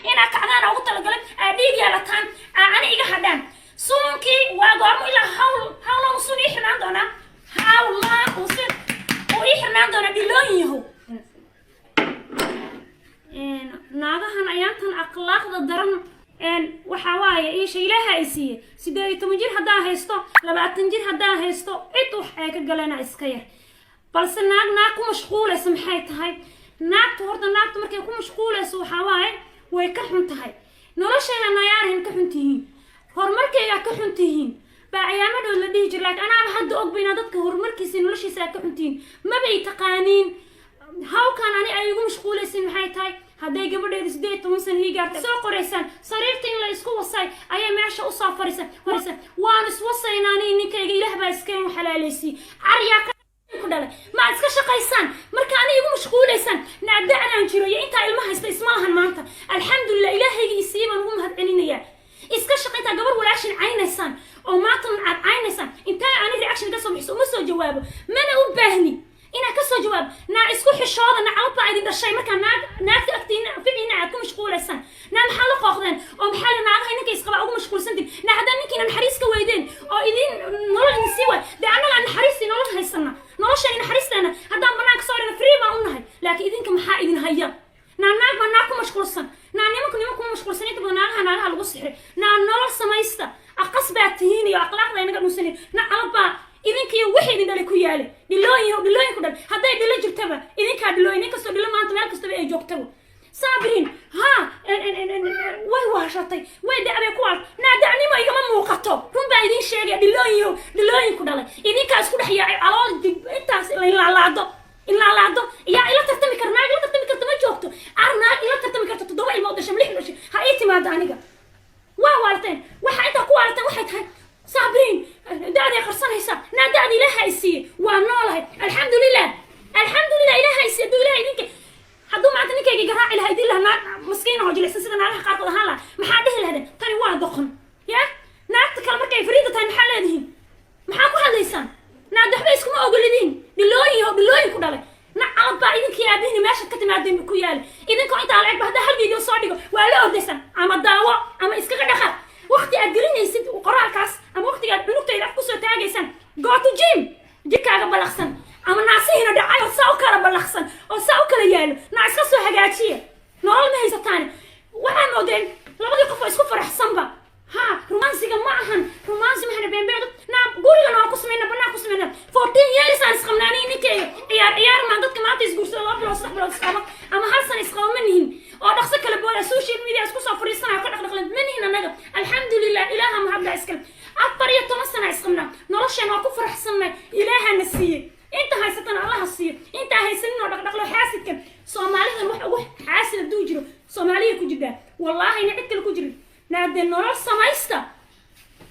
إنا كعدان أو تلقلب أديك يا لتان أنا إيجا هدان سونكي وقام إلى حول وصول إحنا دونا حول وصول وإحنا دونا دلوينه naagahan ayaantan akhlaaqda daran waxa waaye ee shaylaha ay siiyay 18 jir hadaa haysto 20 jir hadaa haysto cid wax ay ka galana iska yar balse naag ku mashquulaysan maxay tahay naagtu horta naagtu markay ku mashquulayso waxa waaye way ka xun tahay nolosheena nayaareen ka xun tihiin horumarkeega ka xun tihiin baayaamadood la dhihi jiray anaa hadda og bayna dadka horumarkiisa noloshiisa ka xun tihiin ma bay taqaaniin how can ay ugu mashquulaysan maxay tahay hadday gabadheedu 18 sano gaartay soo qoraysan sariirta in la isku wasay ayay meesha u soo fariisan waan is wasaynaanay ninkayga ilaah baa iskeen xalaalaysi ariya ku dhalay ma iska shaqaysan marka aan igu mashquulaysan naadacnaan jiro iyo inta ilma haysta ismaahan maanta alxamdulillah ilaahaygi siiban ugu mahad celinaya iska shaqayta gabar walaashin caynaysan oo maatan aad caynaysan inta aan reaction ka soo bixiso ma soo jawaabo mana u baahni ina ka soo jawaab na isku xishooda na cawta idin dhashay marka naagta agtiina ficina aad ku mashquulaysan na maxaa la qooqdeen oo maxaa la naagaha ninka isqaba ugu mashquulsantin na hadan ninkiina naxariis ka weydeen oo idin nolol idin sii way anaga naxariis nolol haysana nolosha in naxariisteena hadan banaanka soo rina free baa u nahay laakiin idinka maxaa idin haya na naag ku mashquulsan na nimanku mashquulsan inta naagaha lagu sixray na nolol samaysta aqasbaatihiin iyo akhlaaqda inaga dhunsanin na alba idinka wixii idin dhalay ku yaale dhilooyin ku dhal haday dhilo jirtaba idinka dhilooyin kasto dhilo maanta meel kasto ay joogtaba saabrin ha way waashatay way dacay ku wal naadacnimo igama muuqato run baa idin sheegay dhilooyin ku dhalay idinka isku dhaxyaacay alool intaas in la laado ya ila tartami karta ma joogto arna ila tartami karta 7 ilmood dhashay 6 dhashay ha ay timaado aniga waa walteen waxa inta ku walteen waxay tahay صابرين دادي قرصنيسا نادادي لها يسي ونولها الحمد لله إلها يسي دو إلها يدينك حدو ما عندني كي قراعي لها يدي لها مسكينة وجلس سيدنا عليها قاطة هلا ما حاده لها تاني واحد دخن يا ناكت كلمة كي فريدة تاني محل هذه محاكو هذا يسان ناد حبيسكم أقولين باللوي كدالي نعم بعدين كي أبيني ماشي كتم عدين بكويال إذا كنت على عقب هذا هالفيديو صادقه ولا أردسان أما الدعوة أما إسكا دخل وقتي أجرينيسيد وقراء الكاس أما وقتي بنقطة إذا كوسو تاجيسان go to gym جيك على بلغسن أما ناسي هنا دعاية ساوك على بلغسن أو ساوك على يالو ناس كسو حاجاتية نقول ما هي ستاني وأنا موديل لما يقف يسكو فرح صنبا ها رومانسي معهن رومانسي مهنا بين بيض نعم قولي أنا أقص منها بنا 14 years أنا سخمناني نكى عيار ما قد كمان تيجي قرص الله بلا صح بلا صح أما هالسنة يسخون منهم أو دخسك اللي بولا السوشيال ميديا اسكو صفر السنة كل أخذ من هنا نجا الحمد لله إلها ما هبدا اسكل أكبر يتمسنا اسكمنا نرش أنا كفر حسنا إلها نسيه أنت هاي ستنا الله السير أنت هاي سنة دخلوا حاسد كم صومالي نروح حاسد الدوجرو صومالي كجدا والله نعد كل كجري نعد نرش سمايستا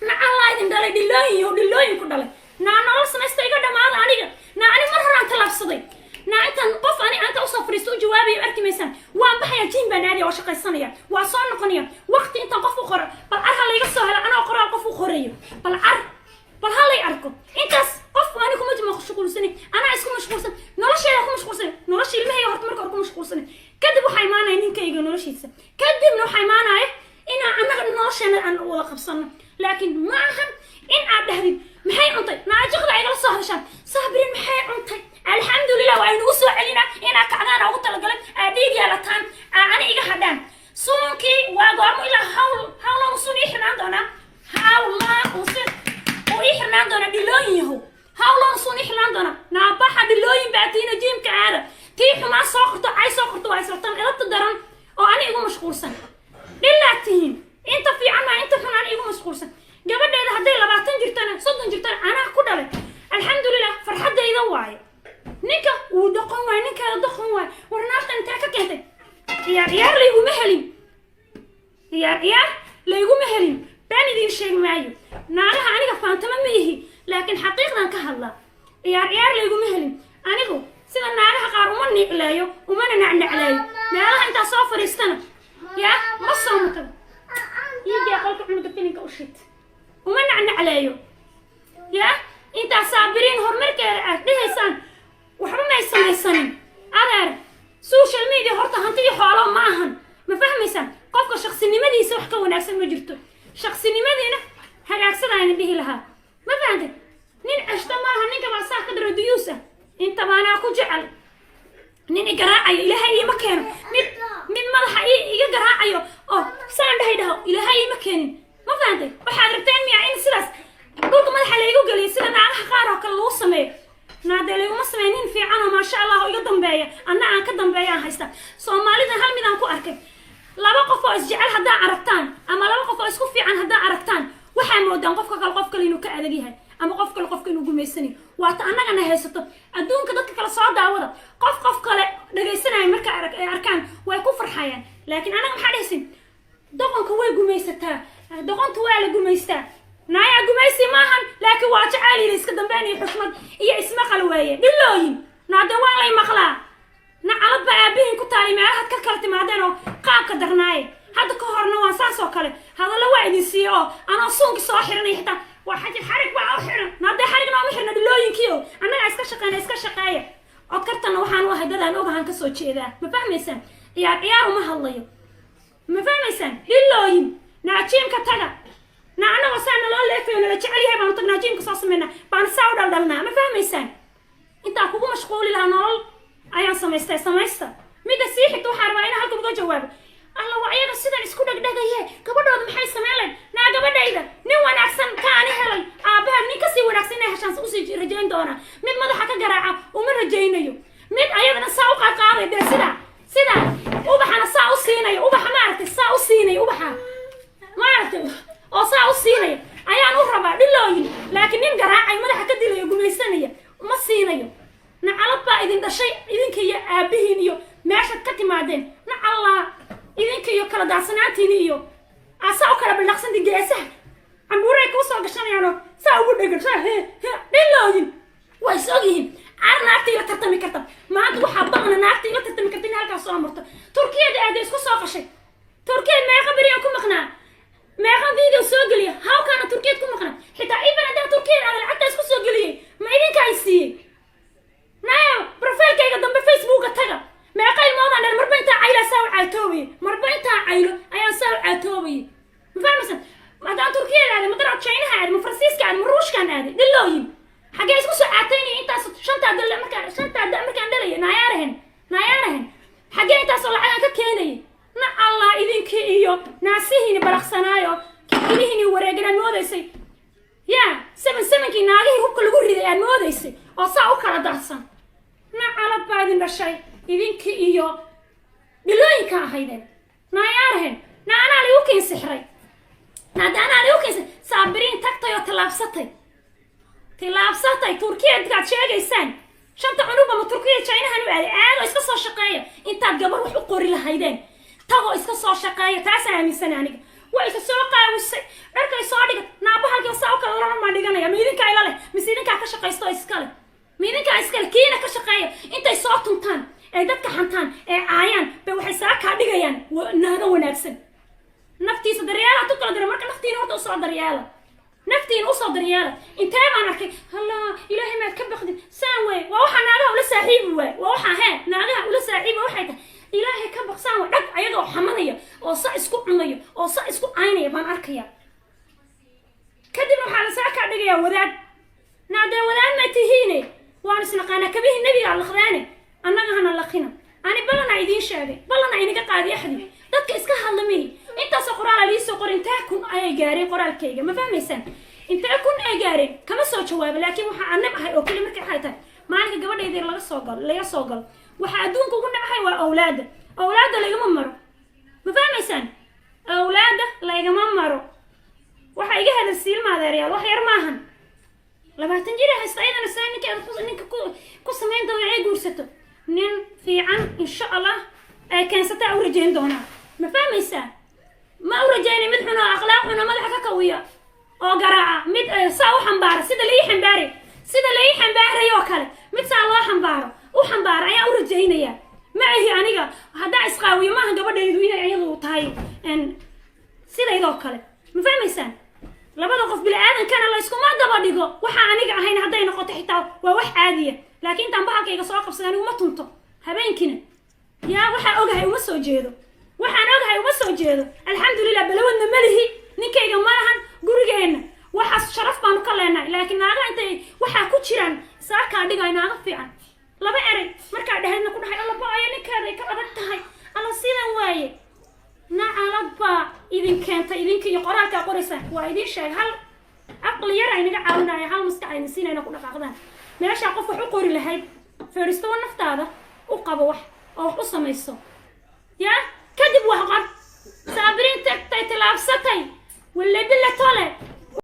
الله يدين دلي دلوي كدلي نرش سمايستا يقدر ما عليه أنا مرة عن تلعب صدي نعت قف أنت أصفر سوء جوابي أركي مثلا وأنا بحيا جيم بنادي وشقي الصنية وأصون قنية وقت أنت قف خر بالعر هلا يقصها أنا أقرأ قف خريه بالعر هلا يأركم أنت قف أنا كم تجمع شغل سنة أنا اسمه مشغول سنة نرشي أنا كم مشغول سنة نرشي اللي هي وقت مركب أركم مشغول سنة كذبوا حيمانة إني كيجوا نرشي سنة كذبوا حيمانة أنا نرشي أنا وقف صنة لكن معهم إن عبد محي عنطي ما أجغل عيال صهرشان صابرين محي عنطي الحمد لله وأنا وسوا علينا إنا كعدان أو تلقلب أديك يا لتان أنا إيجا هدان سونكي وقام إلى حول وصول إحنا دونا حول وصول وإحنا دونا دلوينه حول وصول إحنا دونا نابحة دلوين بعتينا جيم كعادة تيحو ما سوقرتو عاي سوقرتو عاي سوقرتو إلا تدران أو أنا إيجو مشغول سن لله تهين أنت في عنا أنت فن أنا إيجو مشغول سن قبل ده هدي لبعتين جرتنا صدق جرتنا أنا كدلت الحمد لله فرحة ده إذا واعي نيكا ودقون واي نيكا دقون واي ورناقت انت ككنتي يا عيار ليغو مهلين يا عيار ليغو مهلين باني دين شيء معايو نالها انيغا فانتما ميهي لكن حقيقة كهلا يا عيار ليغو مهلين انيغو سيدا نالها قار ومن نيقلايو ومن نعنعلايو نالها انت صافر استنى يا ما صومتك يجي اقولك عمو دكتيني كوشيت ومن نعنعلايو يا انت صابرين هرمرك دهيسان وحنا ما يسميسن أنا سوشيال ميديا هرتا هنتي حالا معهن ما فهميسن قف qofka shakhsinimadiisa wax ka wanaagsan ma jirto shakhsinimadiina hagaagsadayna dhihi lahaa ma fahamtay nin ceshta maaha ninka baa saa ka daro duyuusa inta baanaa ku jecel nin igaraacayo ilaahay ima keeno mid madaxa iga garaacayo oo saan dhaho ilaahay ima keenin ma fahamtay waxaad rabteen miyaa in sidaas dhulka madaxa laygu geliyo sida naagaha qaar oo kale lagu sameeyo naadee layguma sameeyo nin fiican oo maasha allah oo iga dambeeya anna aan ka dambeeya aan haysta soomaalida hal mid aan ku arkay laba qof oo isjecel haddaa aragtaan ama laba qof oo isku fiican haddaa aragtaan waxaa moodaan qofka kale qof kale inuu ka adag yahay ama qof kale qofka inuu gumaysanayo waata annagana haysato adduunka dadka kale soo daawada qof kale dhagaysanaya marka ay arkaan way ku farxayaan laakiin anaga maxaa dhahaysin doqonka way gumaysataa doqonta waa la gumaystaa naayaa gumaysi maahan laakiin waa jacayl iska dambeyn iyo xushmad iyo ismaqal weeye dhilooyin naade waa lay maqlaa nacalad baa aabihiin ku taali meelahaad ka kala timaadeen oo qaabka darnaaye hadda ka horna waa saas oo kale hadalla waa idin siiye oo anoo suunki soo xiranay xitaa waa xajir xarig baa u xiran naadee xarigna uma xirna dhilooyinkii oo annaga iska shaqeeya codkartana waxaan u ahay dadaan ogahan kasoo jeedaa ma fahmaysaan ciyaar uma hadlayo ma fahmaysaan dhilooyin naajiimka taga na anagoo saa naloo leefayo nala jecel yahay baanu tag naajiimka soo sameynaa baana saa u dhaldhalnaa ma fahmaysaan intaa kugu mashquuli lahaa nolol ayaan samaysta midda sii xigta waxaa rabaa inaan halkan uga jawaabo alla waa iyaga sidan isku dhegdhegaye gabadhooda maxay sameyn lahayd naa gabadhayda nin wanaagsan kaani helay aabbaha nin kasii wanaagsan inay heshaan usii rajayn doonaa mid madaxa ka garaaca uma rajaynayo mid ayadana saa u qaadqaaday dee sida ubaxana saa u siinayo ubaxa maaragtay saa u siinayo ubaxa maaragtay oo saa u siinayo ayaan u rabaa dhilooyin laakiin nin garaacay madaxa ka dilayo gumaysanaya ma siinayo nacalad baa idin dhashay idinka iyo aabihiin iyo meeshaad ka timaadeen nacallaa idinka iyo kala daadsanaantiin iyo asaa u kala baldhaqsanti geesaha cambuuray kuu soo gashanayaanoo saa ugu dhegan dhilooyin way is ogyihiin caar naagta ila tartami karta maanta waxaa baqna naagta ila tartami karta in halkaas soo marto turkiyada aada isku soo qashay turkiyad meeqa beriyan ku maqnaa meeqa video soo geliya hawkaana turkiyad ku maqnaa xitaa iban haddaan turkiyad aada lacagta isku soo geliyey ma idinka ay siiyey nayo profilkayga dambe facebooka taga meeqa ilmoodaan dheer marba intaa cayla saa u caatoobaye marba intaa caylo ayaan saa u caatoobaye ma fahmaysan haddaan turkiyada aaday ma daraad chinaha aaday ma faransiiska aaday ma ruushkaan aaday dhilooyin xaggee isku soo caataynaya intaas shantaa da markaan dhalaya naayaarahen xaggee intaasoo lacagaan ka keenaya na allah idinkii iyo naasihiini balaqsanaayo kilihiini wareegan aad moodaysay yaa sevenkii naagihii hubka lagu riday aad moodaysay oo saa u kala darsan na calad baa idin dhashay idinkii iyo dhilooyinka ahaydeen naayaarahen na anaa ligu kiinsixray naade anaa ligu kiinsixray saabiriin tagtay oo tilaabsatay turkiyadkaad sheegaysaan shanta cunugba ma turkiya chinahan u aaday aadoo iska soo shaqeeya intaad gabar wax u qori lahaydeen tagoo iska soo shaqeeya taasaan aaminsan aniga way isa soo qaawisay dharkay soo dhigat naaba halkii saa u kala laramaa dhiganaya ma idinkaa ila leh mise idinkaa ka shaqaysto iskale ma idinkaa iskale kiina ka shaqeeya intay soo tuntaan ee dadka xantaan ee caayaan bay waxay saa kaa dhigayaan naaga wanaagsan naftiisa daryeela tu kala dira marka naftiina horta usoo daryeela naftiina usoo daryeela intee baan arkay hallaa ilaahay maad ka baqdin saan wey waa waxaa naagaha ula saaxiibi waay waa waxaa naagaha ula saaxiibi waxay tahay ilaahay ka baqsaan waa dhag ayagoo xamanaya oo sa isku cunayo oo sa isku caynaya baan arkaya kadibna waxaa la saa kaa dhigayaa wadaad naadee wadaad ma tihiine waan isnaqaanaa kabihii nebigaa laqdaane annaga hana laqina ani ballanaa idiin sheegay ballanaa inaga qaadi axdi dadka iska hadlamihi intaasoo qoraala liisoo qor intee kun ayay gaareen qoraalkayga ma fahmaysaan intee kun ay gaareen kama soo jawaaba laakiin waxaa anab ahay oo keli markay waxay tahay maalinka gabadhayda laga soo galo waxaa adduunka ugu nabahay waa awlaada lagama maro ma fahmaysaan awlaada lagama maro waxaa iga hadal siilmaadeeryaal wax yar maahan 20 jir haysta ayadana saa ninka ku samayn doona ay guursato nin fiican insha allah ay keensataa u rajayn doonaa ma fahmaysaa ma u rajaynay mid xun oo akhlaaq xun oo madaxa ka kawiya oo garaaca mid saa u xambaara sida la ii xambaaray oo kale mid saa loo xambaaro ayaa u rajaynaya ma ahi aniga haddaa isqaawiyo maaha gabadhaydu inay iyadu tahay sidaydoo kale ma fahmaysaan labada qof bili-aadankana la iskuma daba dhigo waxaa aniga ahayn hadday noqoto xitaa waa wax caadiya laakiin intaan bahalkayga soo qabsada anigu ma tunto habeenkina yaa waxaa ogahay uma soo jeedo waxaan ogahay uma soo jeedo alxamdulilah balawadna malihi ninkayga malahan gurigeena waxaas sharaf baanu ka leenahay laakiin naaga intay waxaa ku jiraan saakaa dhigay naaga fiican laba eray markaa dhehedna ku dhahay alla ba'ayo ninkeeda ay ka adag tahay alla sidan waaye nacalaba idin keentay idinka iyo qoraalkaa qoraysa waa idin sheeg hal caqli yar aynaga caawinaya hal maskax ayna siinayna ku dhaqaaqdaan meeshaa qof wax u qori lahayd feeristowa naftaada u qabo wax oo wax u samayso yaa kadib wax qor saabiriin tagtay tilaabsatay walla bila tole